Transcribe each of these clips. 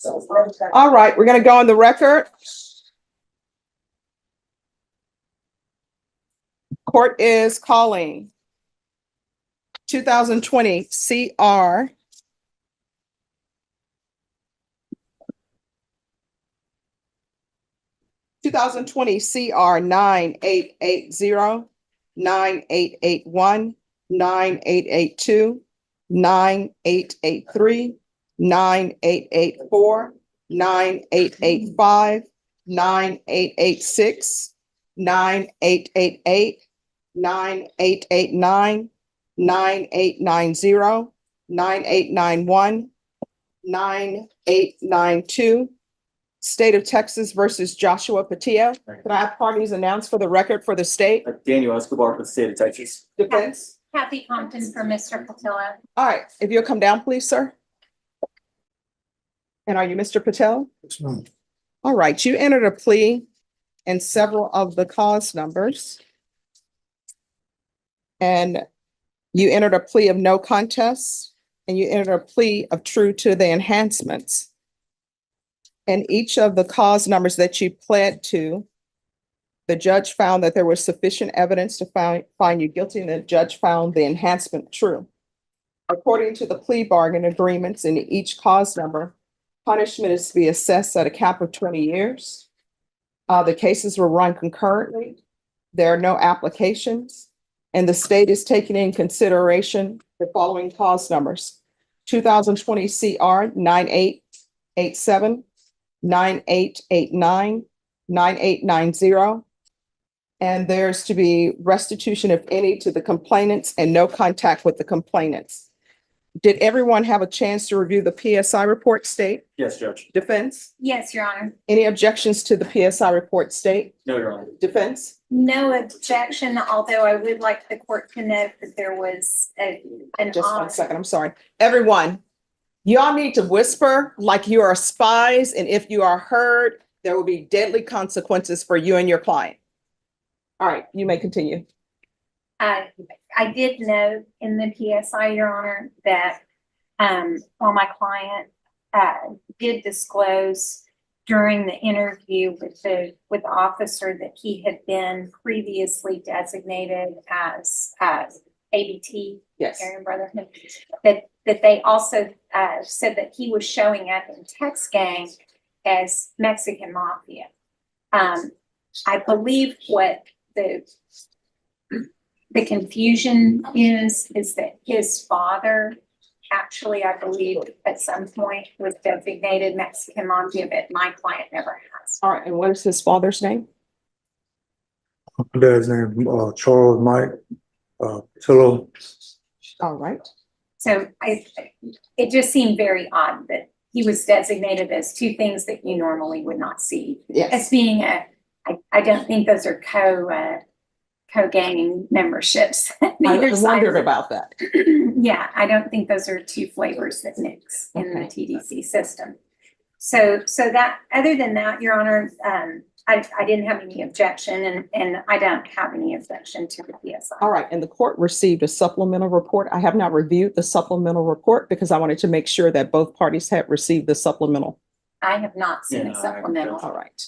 All right, we're gonna go on the record. Court is calling 2020 CR 9880, 9881, 9882, 9883, 9884, 9885, 9886, 9888, 9889, 9890, 9891, 9892. State of Texas versus Joshua Patillo. Can I have parties announced for the record for the state? Daniel Escobar for the state of Texas. Defense. Kathy Compton for Mr. Patillo. All right, if you'll come down, please, sir. And are you Mr. Patel? Yes, ma'am. All right, you entered a plea in several of the cause numbers. And you entered a plea of no contest, and you entered a plea of true to the enhancements. And each of the cause numbers that you pled to, the judge found that there was sufficient evidence to find you guilty, and the judge found the enhancement true. According to the plea bargain agreements in each cause number, punishment is to be assessed at a cap of 20 years. The cases were run concurrently. There are no applications, and the state is taking in consideration the following cause numbers: 2020 CR 9887, 9889, 9890. And there's to be restitution, if any, to the complainants and no contact with the complainants. Did everyone have a chance to review the PSI report, state? Yes, Judge. Defense? Yes, Your Honor. Any objections to the PSI report, state? No, Your Honor. Defense? No objection, although I would like the court to note that there was an Just 1 second, I'm sorry. Everyone, y'all need to whisper like you are spies, and if you are heard, there will be deadly consequences for you and your client. All right, you may continue. I did note in the PSI, Your Honor, that while my client did disclose during the interview with the officer that he had been previously designated as ABT, Yes. Aryan Brotherhood, that they also said that he was showing up in Tex Gang as Mexican Mafia. I believe what the confusion is that his father actually, I believe, at some point was designated Mexican Mafia, but my client never has. All right, and what is his father's name? My dad's name, Charles Mike, Patillo. All right. So it just seemed very odd that he was designated as two things that you normally would not see. As Yes. being I don't think those are co-gang memberships. I Neither side. wondered about that. Yeah, I don't think those are two flavors that mix in the TDC system. So that, other than that, Your Honor, I didn't have any objection, and I don't have any objection to the PSI. All right, and the court received a supplemental report. I have not reviewed the supplemental report because I wanted to make sure that both parties had received the supplemental. I have not seen Yeah, a I haven't. supplemental. All right.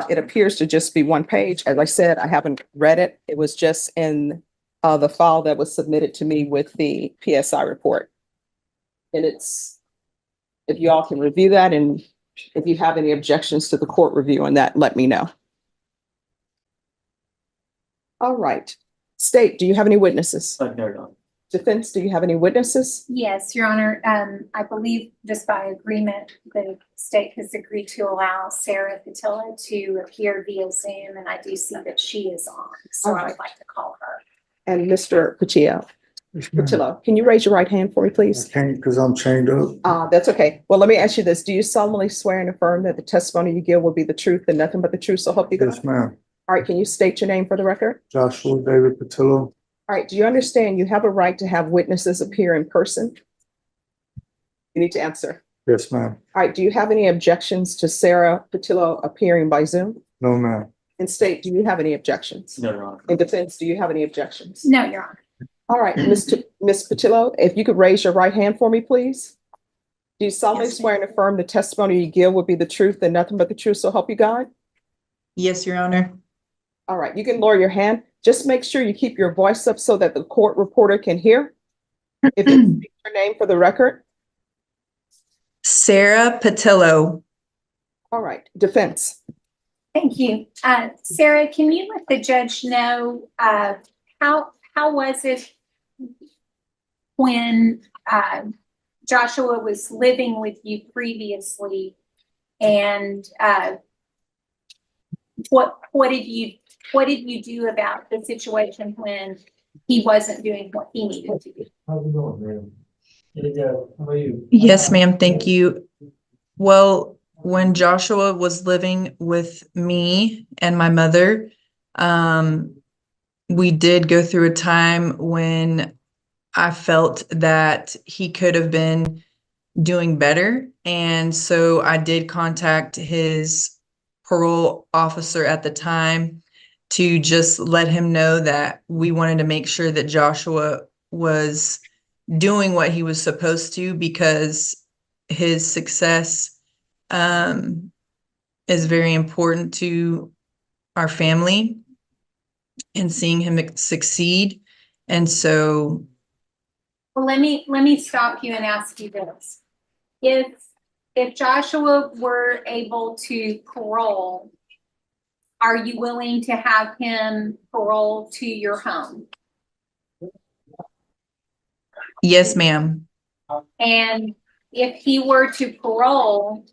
It appears to just be one page. As I said, I haven't read it. It was just in the file that was submitted to me with the PSI report. And it's, if you all can review that, and if you have any objections to the court review on that, let me know. All right. State, do you have any witnesses? No, Your Honor. Defense, do you have any witnesses? Yes, Your Honor. I believe just by agreement, the state has agreed to allow Sarah Patillo to appear via Zoom, and I do see that she is on, so I would like to call her. And Mr. Patillo, Yes, ma'am. Patillo, can you raise your right hand for me, I please? can't because I'm chained up. That's okay. Well, let me ask you this. Do you solemnly swear and affirm that the testimony you give will be the truth and nothing but the truth? So help you God? Yes, ma'am. All right, can you state your name for the record? Joshua David Patillo. All right, do you understand you have a right to have witnesses appear in person? You need to answer. Yes, ma'am. All right, do you have any objections to Sarah Patillo appearing by Zoom? No, ma'am. And state, do you have any objections? No, Your Honor. In defense, do you have any objections? No, Your Honor. All right, Ms. Patillo, if you could raise your right hand for me, please. Do you solemnly Yes, swear and affirm the testimony you give will be the truth and nothing but the truth, so help you God? Yes, Your Honor. All right, you can lower your hand. Just make sure you keep your voice up so that the court reporter can hear. If you speak your name for the record. Sarah Patillo. All right, defense. Thank you. Sarah, can you let the judge know, how was it when, Joshua was living with you previously? And, what did you do about the situation when he wasn't doing what he needed to do? How's it going, man? Yeah, how are you? Yes, ma'am. Thank you. Well, when Joshua was living with me and my mother, we did go through a time when I felt that he could have been doing better. And so I did contact his parole officer at the time to just let him know that we wanted to make sure that Joshua was doing what he was supposed to, because his success is very important to our family and seeing him succeed. And so, Well, let me stop you and ask you this. If Joshua were able to parole, are you willing to have him parole to your home? yes, ma'am. And if he were to parole,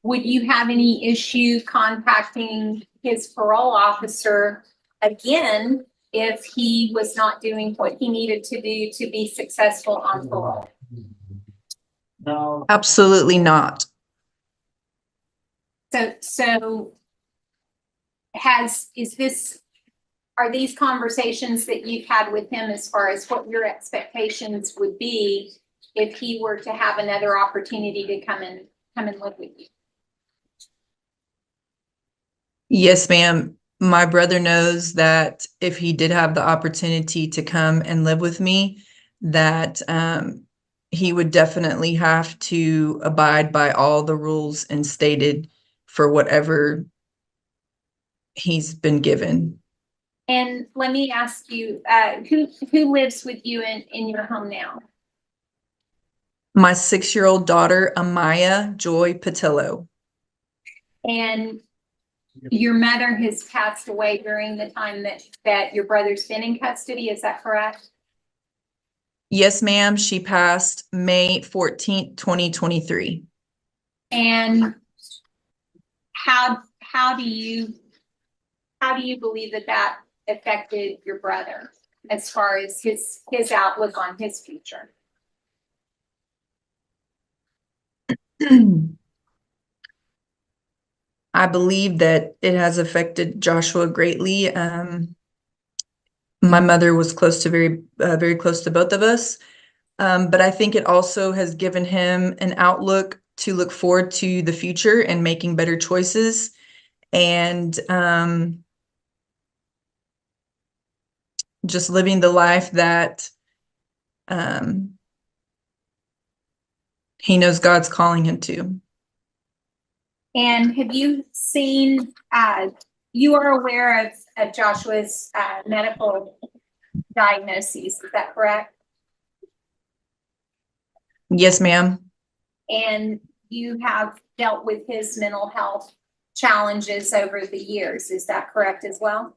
would you have any issue contacting his parole officer again if he was not doing what he needed to do to be successful on parole? No. Absolutely not. So are these conversations that you've had with him as far as what your expectations would be if he were to have another opportunity to come and live with you? Yes, ma'am. My brother knows that if he did have the opportunity to come and live with me, that he would definitely have to abide by all the rules and stated for whatever he's been given. And let me ask you, who lives with you in your home now? My 6-year-old daughter, Amaya Joy Patillo. And your mother has passed away during the time that your brother's been in custody, is that correct? Yes, ma'am. She passed May 14th, 2023. And how do you believe that affected your brother as far as his outlook on his future? I believe that it has affected Joshua greatly. My mother was very close to both of us. But I think it also has given him an outlook to look forward to the future and making better choices. And just living the life that he knows God's calling him to. And have you seen, you are aware of Joshua's medical diagnoses, is that correct? Yes, ma'am. And you have dealt with his mental health challenges over the years, is that correct as well?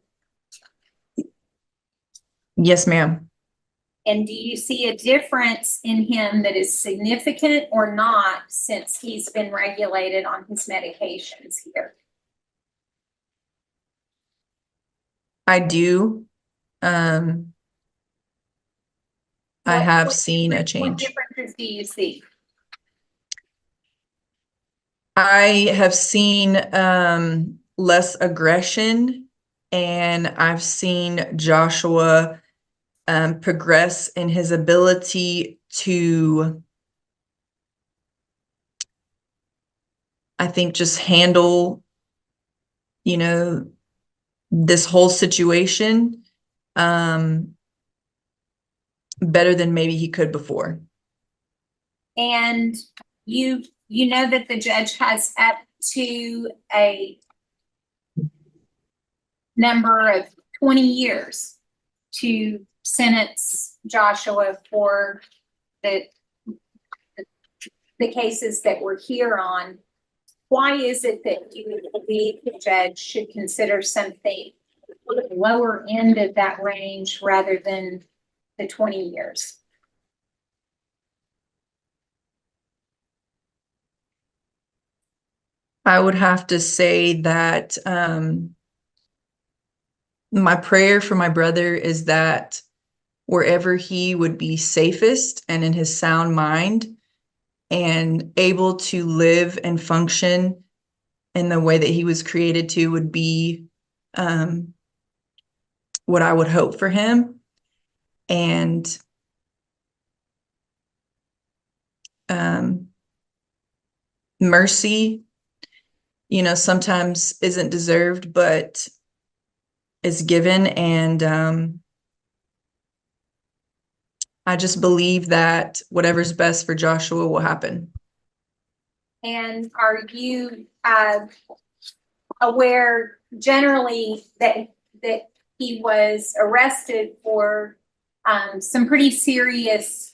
Yes, ma'am. And do you see a difference in him that is significant or not since he's been regulated on his medications here? I do. I have seen a change. What differences do you see? I have seen less aggression, and I've seen Joshua progress in his ability to, I think, just handle, this whole situation better than maybe he could before. And you know that the judge has up to a number of 20 years to sentence Joshua for the cases that we're here on. Why is it that you believe the judge should consider something lower end of that range rather than the 20 years? I would have to say that my prayer for my brother is that wherever he would be safest and in his sound mind and able to live and function in the way that he was created to would be what I would hope for him. And mercy, you know, sometimes isn't deserved, but is given. And I just believe that whatever's best for Joshua will happen. And are you aware generally that he was arrested for some pretty serious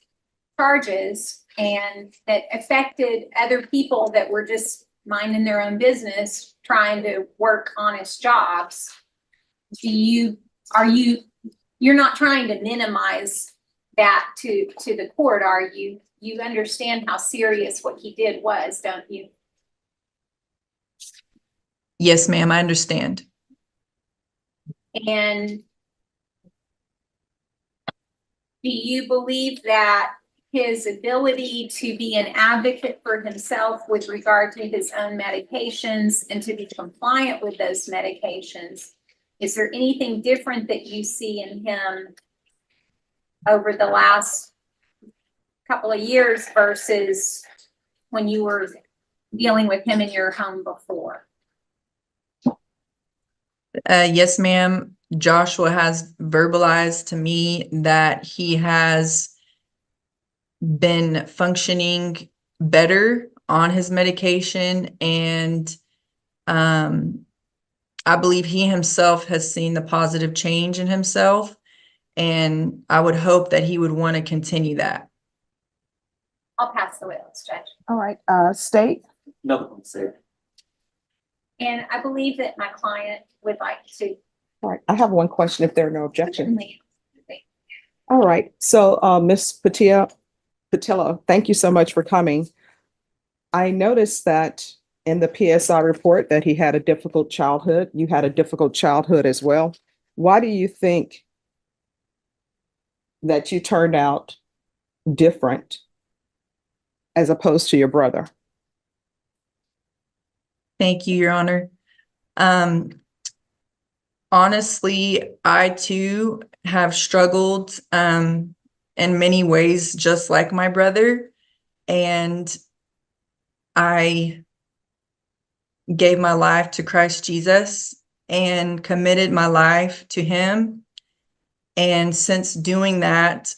charges and that affected other people that were just minding their own business, trying to work honest jobs? You're not trying to minimize that to the court, are you? You understand how serious what he did was, don't you? Yes, ma'am, I understand. And do you believe that his ability to be an advocate for himself with regard to his own medications and to be compliant with those medications, is there anything different that you see in him over the last couple of years versus when you were dealing with him in your home before? Yes, ma'am. Joshua has verbalized to me that he has been functioning better on his medication, and I believe he himself has seen the positive change in himself, and I would hope that he would want to continue that. I'll pass the witness, Judge. All right, State? Nothing to say. And I believe that my client would like to. All right, I have one question if there are no objections. Certainly. All right, so Ms. Patillo, thank you so much for coming. I noticed that in the PSI report that he had a difficult childhood. You had a difficult childhood as well. Why do you think that you turned out different as opposed to your brother? Thank you, Your Honor. Honestly, I too have struggled in many ways, just like my brother. And I gave my life to Christ Jesus and committed my life to him. And since doing that,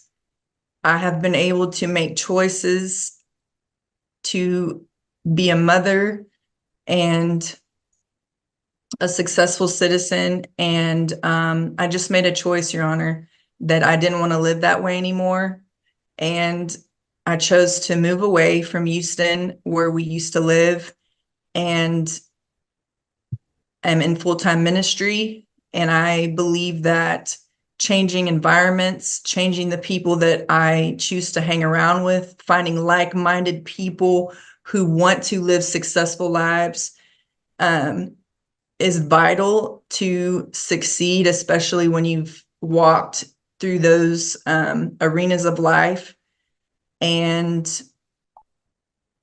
I have been able to make choices to be a mother and a successful citizen. And I just made a choice, Your Honor, that I didn't want to live that way anymore. And I chose to move away from Houston, where we used to live, and I'm in full-time ministry. And I believe that changing environments, changing the people that I choose to hang around with, finding like-minded people who want to live successful lives, is vital to succeed, especially when you've walked through those arenas of life. And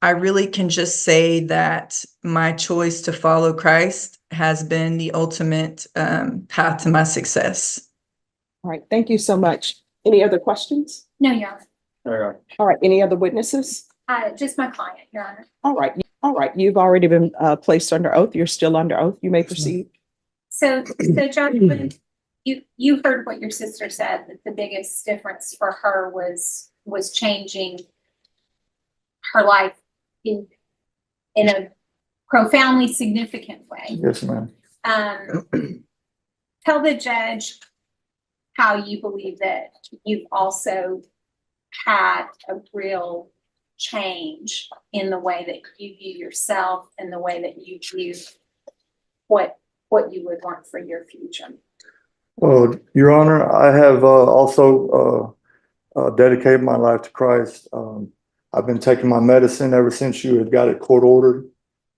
I really can just say that my choice to follow Christ has been the ultimate path to my success. All right, thank you so much. Any other questions? No, Your Honor. All right. All right, any other witnesses? Just my client, Your Honor. All right, you've already been placed under oath. You're still under oath. You may proceed. So John, you heard what your sister said, that the biggest difference for her was changing her life in a profoundly significant way. Yes, ma'am. Tell the judge how you believe that you've also had a real change in the way that you view yourself and the way that you view what you would want for your future. Well, Your Honor, I have also dedicated my life to Christ. I've been taking my medicine ever since you had got it court ordered.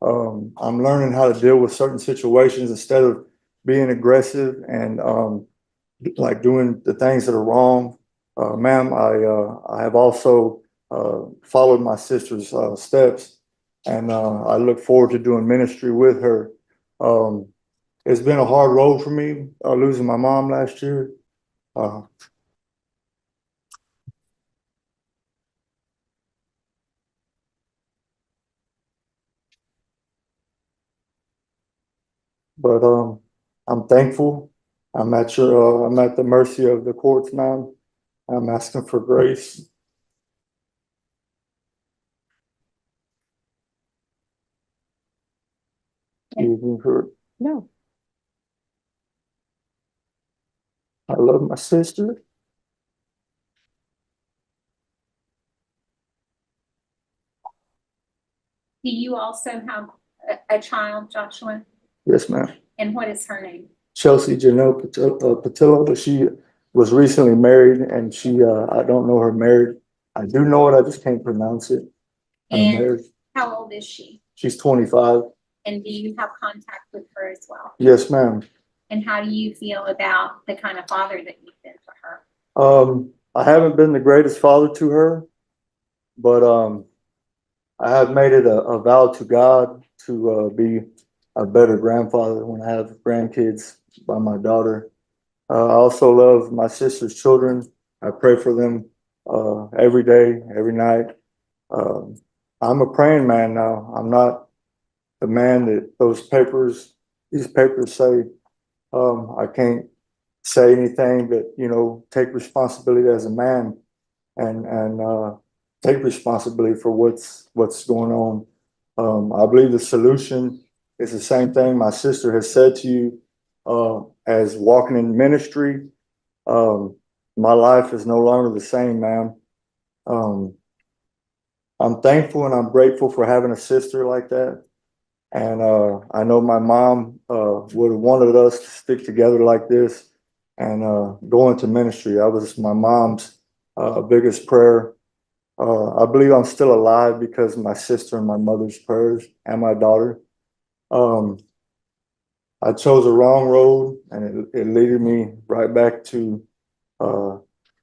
I'm learning how to deal with certain situations instead of being aggressive and like doing the things that are wrong. Ma'am, I have also followed my sister's steps, and I look forward to doing ministry with her. It's been a hard road for me, losing my mom last year. But I'm thankful. I'm at the mercy of the courts, ma'am. I'm asking for grace. Excuse me for, No. I love my sister. Do you also have a child, Joshua? Yes, ma'am. And what is her name? Chelsea Janelle Patillo, but she was recently married, and I don't know her married. I do know it, I just can't pronounce it. And Married. how old is she? She's 25. And do you have contact with her as well? Yes, ma'am. And how do you feel about the kind of father that you've been to her? I haven't been the greatest father to her, but I have made it a vow to God to be a better grandfather when I have grandkids by my daughter. I also love my sister's children. I pray for them every day, every night. I'm a praying man now. I'm not the man that these papers say. I can't say anything but, take responsibility as a man and take responsibility for what's going on. I believe the solution is the same thing my sister has said to you as walking in ministry. My life is no longer the same, ma'am. I'm thankful and I'm grateful for having a sister like that. And I know my mom would have wanted us to stick together like this and go into ministry. That was my mom's biggest prayer. I believe I'm still alive because of my sister and my mother's prayers and my daughter. I chose a wrong road, and it led me right back to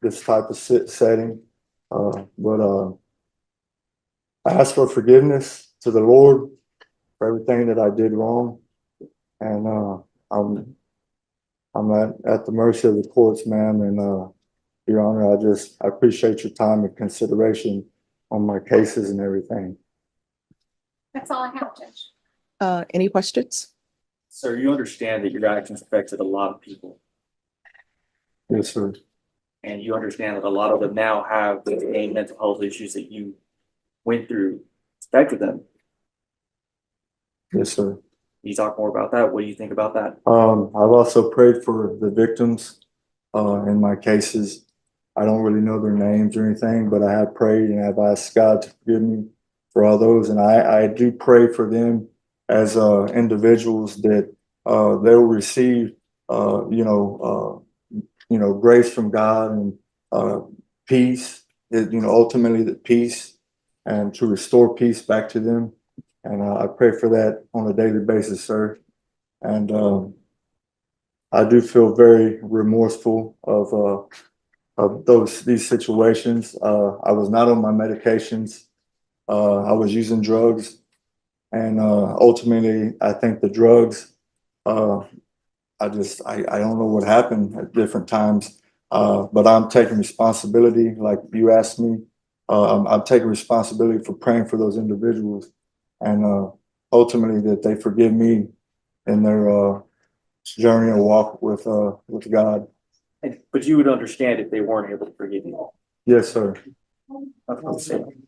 this type of setting. But I ask for forgiveness to the Lord for everything that I did wrong, and I'm at the mercy of the courts, ma'am. And Your Honor, I appreciate your time and consideration on my cases and everything. That's all I have, Judge. Any questions? Sir, you understand that your actions affected a lot of people, Yes, sir. and you understand that a lot of them now have the same mental health issues that you went through affected them. Yes, sir. Can you talk more about that? What do you think about that? I've also prayed for the victims in my cases. I don't really know their names or anything, but I have prayed and I've asked God to forgive me for all those. And I do pray for them as individuals that they'll receive, grace from God and peace. Ultimately the peace, and to restore peace back to them. And I pray for that on a daily basis, sir. And I do feel very remorseful of these situations. I was not on my medications. I was using drugs, and ultimately, I think the drugs. I don't know what happened at different times, but I'm taking responsibility, like you asked me. I'm taking responsibility for praying for those individuals, and ultimately that they forgive me in their journey or walk with God. But you would understand if they weren't able to forgive you. Yes, sir. That's what I'm saying.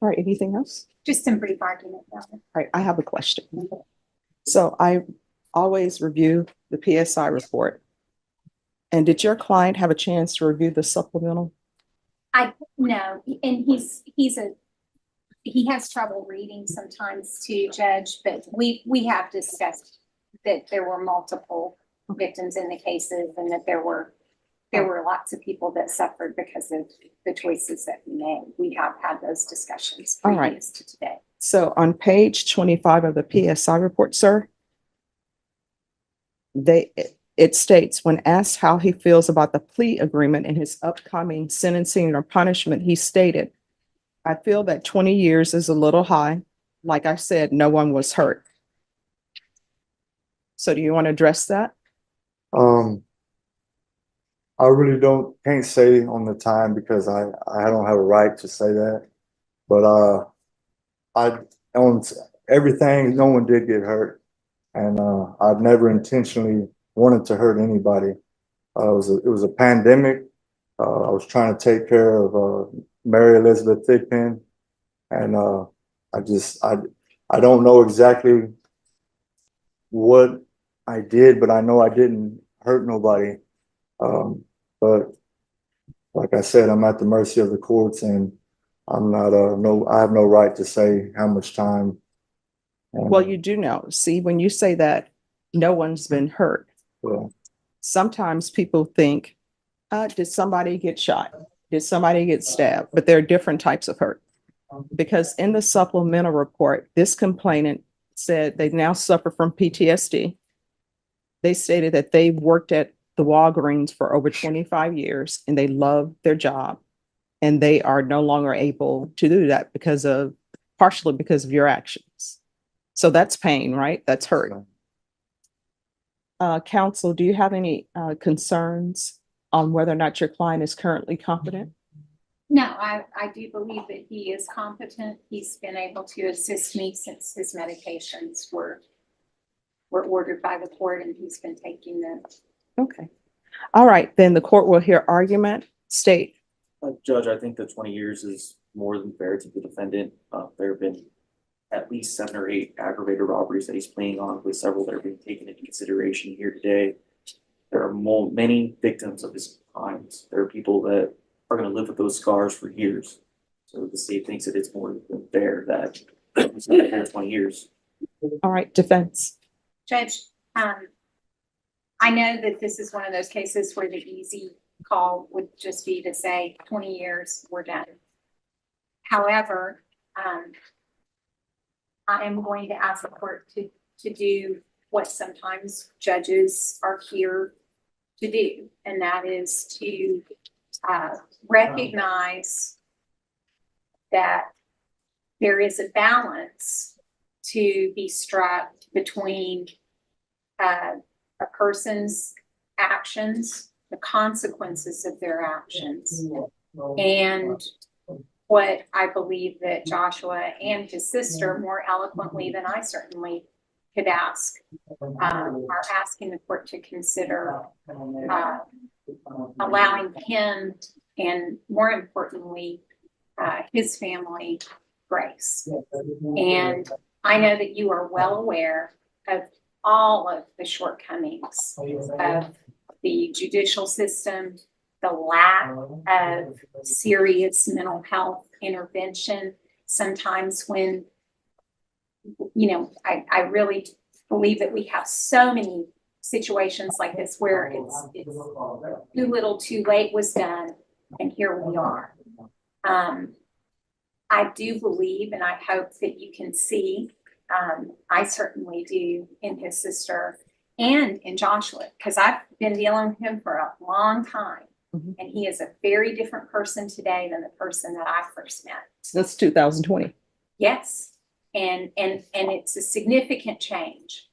All right, anything else? Just some brief argument. Your Honor. All right, I have a question. So I always review the PSI report. And did your client have a chance to review the supplemental? No, and he has trouble reading sometimes too, Judge, but we have discussed that there were multiple victims in the cases and that there were lots of people that suffered because of the choices that we made. We have had those discussions All right. previous to today. So on page 25 of the PSI report, sir, it states, when asked how he feels about the plea agreement and his upcoming sentencing or punishment, he stated, I feel that 20 years is a little high. Like I said, no one was hurt. So do you want to address that? I really can't say on the time because I don't have a right to say that. But on everything, no one did get hurt. And I've never intentionally wanted to hurt anybody. It was a pandemic. I was trying to take care of Mary Elizabeth Thigpen. And I don't know exactly what I did, but I know I didn't hurt nobody. But like I said, I'm at the mercy of the courts, and I'm not I have no right to say how much time. Well, you do know. See, when you say that no one's been hurt, Yeah. sometimes people think, did somebody get shot? Did somebody get stabbed? But there are different types of hurt. Because in the supplemental report, this complainant said they now suffer from PTSD. They stated that they worked at the Walgreens for over 25 years and they love their job. And they are no longer able to do that partially because of your actions. So that's pain, right? That's hurt. Counsel, do you have any concerns on whether or not your client is currently competent? No, I do believe that he is competent. He's been able to assist me since his medications were ordered by the court and he's been taking them. Okay. All right, then the court will hear argument. State. Judge, I think that 20 years is more than fair to the defendant. There have been at least 7 or 8 aggravated robberies that he's pleading on, with several that are being taken into consideration here today. There are many victims of his crimes. There are people that are going to live with those scars for years. So the state thinks that it's more than fair that he's not there 20 years. All right, defense. Judge, I know that this is one of those cases where the easy call would just be to say 20 years, we're done. However, I am going to ask the court to do what sometimes judges are here to do, and that is to recognize that there is a balance to be struck between a person's actions, the consequences of their actions, and what I believe that Joshua and his sister, more eloquently than I certainly could ask, are asking the court to consider allowing him and, more importantly, his family grace. And I know that you are well aware of all of the shortcomings of the judicial system, the lack of serious mental health intervention. Sometimes when, I really believe that we have so many situations like this where it's too little too late was done, and here we are. I do believe, and I hope that you can see, I certainly do, in his sister and in Joshua, because I've been dealing with him for a long time. Mhm. And he is a very different person today than the person that I first met. That's 2020. Yes. And it's a significant change.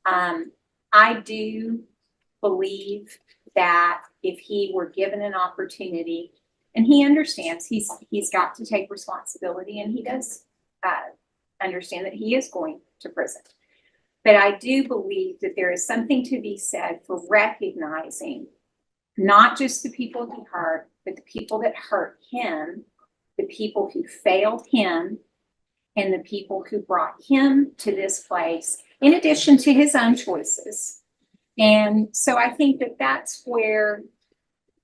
I do believe that if he were given an opportunity, and he understands he's got to take responsibility, and he does understand that he is going to prison. But I do believe that there is something to be said for recognizing not just the people he hurt, but the people that hurt him the people who failed him and the people who brought him to this place, in addition to his own choices. And so I think that that's where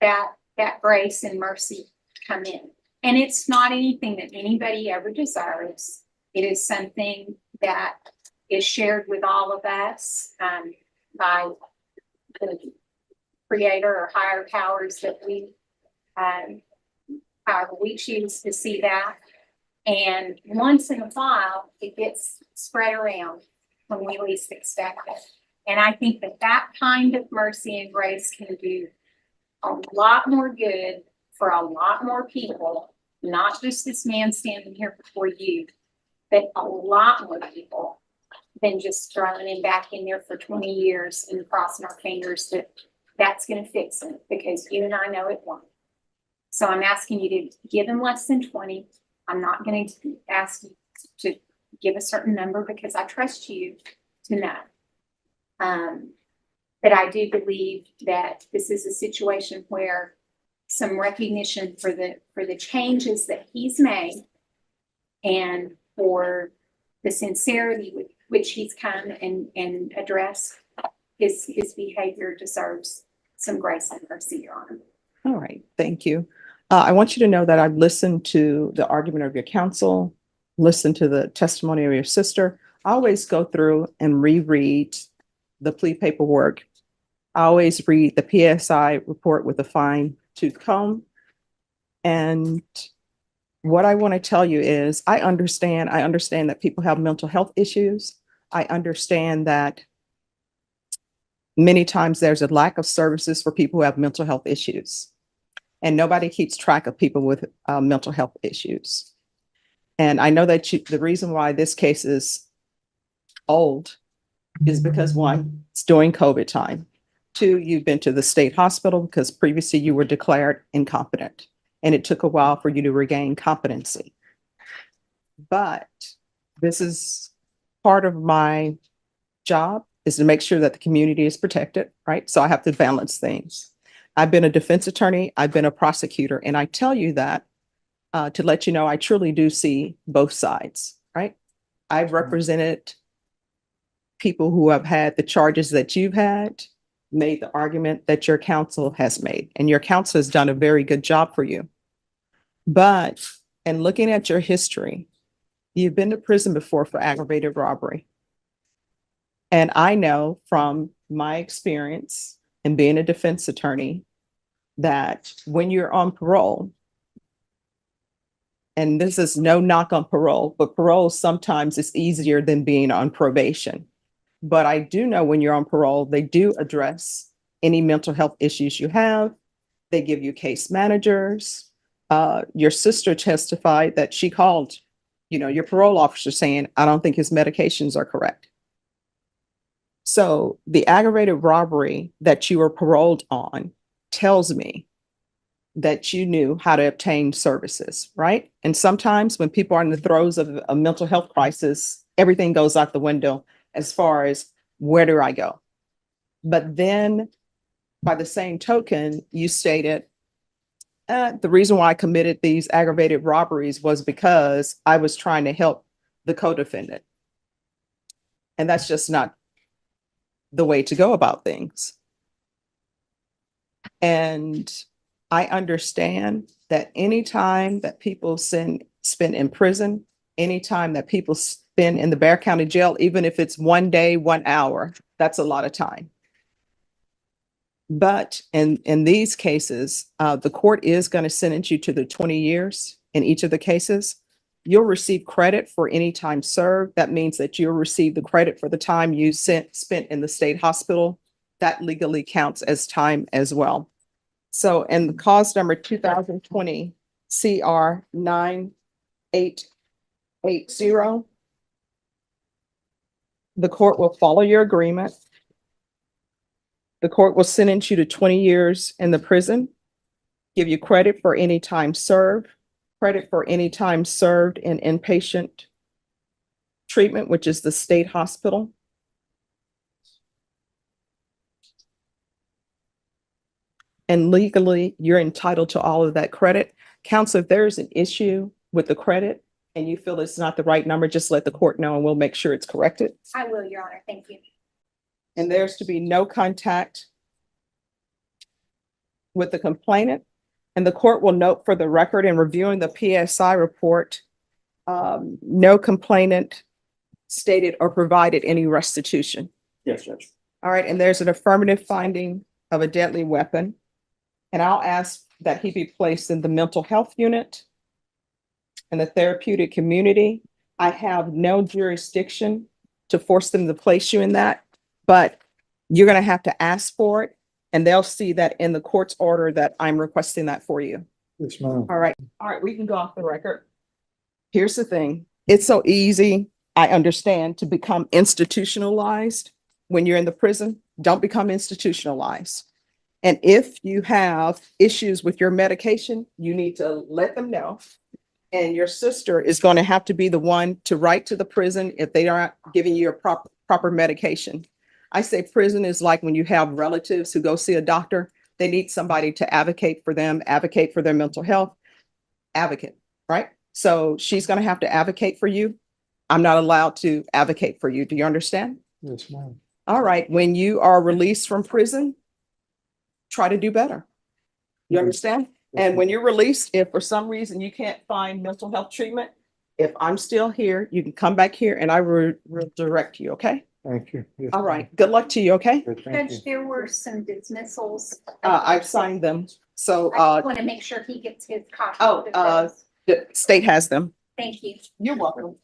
that grace and mercy come in. And it's not anything that anybody ever deserves. It is something that is shared with all of us by the creator or higher powers that we, however we choose to see that. And once in a while, it gets spread around when we least expect it. And I think that that kind of mercy and grace can do a lot more good for a lot more people, not just this man standing here before you, but a lot more people than just throwing him back in there for 20 years and crossing our fingers that that's going to fix it, because you and I know it won't. So I'm asking you to give him less than 20. I'm not going to ask you to give a certain number because I trust you to know. But I do believe that this is a situation where some recognition for the changes that he's made and for the sincerity with which he's come and addressed his behavior deserves some grace and mercy, Your Honor. All right, thank you. I want you to know that I've listened to the argument of your counsel, listened to the testimony of your sister. I always go through and reread the plea paperwork. I always read the PSI report with a fine-tooth comb. And what I want to tell you is I understand that people have mental health issues. I understand that many times there's a lack of services for people who have mental health issues. And nobody keeps track of people with mental health issues. And I know that the reason why this case is old is because one, it's during COVID time. Two, you've been to the state hospital because previously you were declared incompetent and it took a while for you to regain competency. But this is part of my job, is to make sure that the community is protected, right? So I have to balance things. I've been a defense attorney, I've been a prosecutor, and I tell you that to let you know I truly do see both sides, right? I've represented people who have had the charges that you've had, made the argument that your counsel has made, and your counsel has done a very good job for you. But in looking at your history, you've been to prison before for aggravated robbery. And I know from my experience in being a defense attorney that when you're on parole, and this is no knock on parole, but parole sometimes is easier than being on probation. But I do know when you're on parole, they do address any mental health issues you have. They give you case managers. Your sister testified that she called, your parole officer saying, I don't think his medications are correct. So the aggravated robbery that you were paroled on tells me that you knew how to obtain services, right? And sometimes when people are in the throes of a mental health crisis, everything goes out the window as far as where do I go? But then by the same token, you stated, the reason why I committed these aggravated robberies was because I was trying to help the co-defendant. And that's just not the way to go about things. And I understand that any time that people spend in prison, any time that people spend in the Bexar County Jail, even if it's 1 day, 1 hour, that's a lot of time. But in these cases, the court is going to sentence you to the 20 years in each of the cases. You'll receive credit for any time served. That means that you'll receive the credit for the time you spent in the state hospital. That legally counts as time as well. So in the cause number 2020 CR 9880, the court will follow your agreement. The court will sentence you to 20 years in the prison, give you credit for any time served, credit for any time served in inpatient treatment, which is the state hospital. And legally, you're entitled to all of that credit. Counsel, if there's an issue with the credit and you feel it's not the right number, just let the court know and we'll make sure it's corrected. I will, Your Honor. Thank you. And there's to be no contact with the complainant. And the court will note for the record in reviewing the PSI report, no complainant stated or provided any restitution. Yes, Judge. All right, and there's an affirmative finding of a deadly weapon. And I'll ask that he be placed in the mental health unit and the therapeutic community. I have no jurisdiction to force them to place you in that, but you're gonna have to ask for it, and they'll see that in the court's order that I'm requesting that for you. Yes, ma'am. All right, we can go off the record. Here's the thing, it's so easy, I understand, to become institutionalized when you're in the prison. Don't become institutionalized. And if you have issues with your medication, you need to let them know. And your sister is going to have to be the one to write to the prison if they aren't giving you a proper medication. I say prison is like when you have relatives who go see a doctor, they need somebody to advocate for them, advocate for their mental health, advocate, right? So she's going to have to advocate for you. I'm not allowed to advocate for you. Do you understand? Yes, ma'am. All right. When you are released from prison, try to do better. You understand? And when you're released, if for some reason you can't find mental health treatment, if I'm still here, you can come back here and I will direct you, okay? Thank you. Yes, All ma'am. right. Good luck to you, okay? Good, thank you. Judge, there were some dismissals. I've signed them. So I want to make sure he gets his copy. oh, of those. the state has them. Thank you. You're welcome.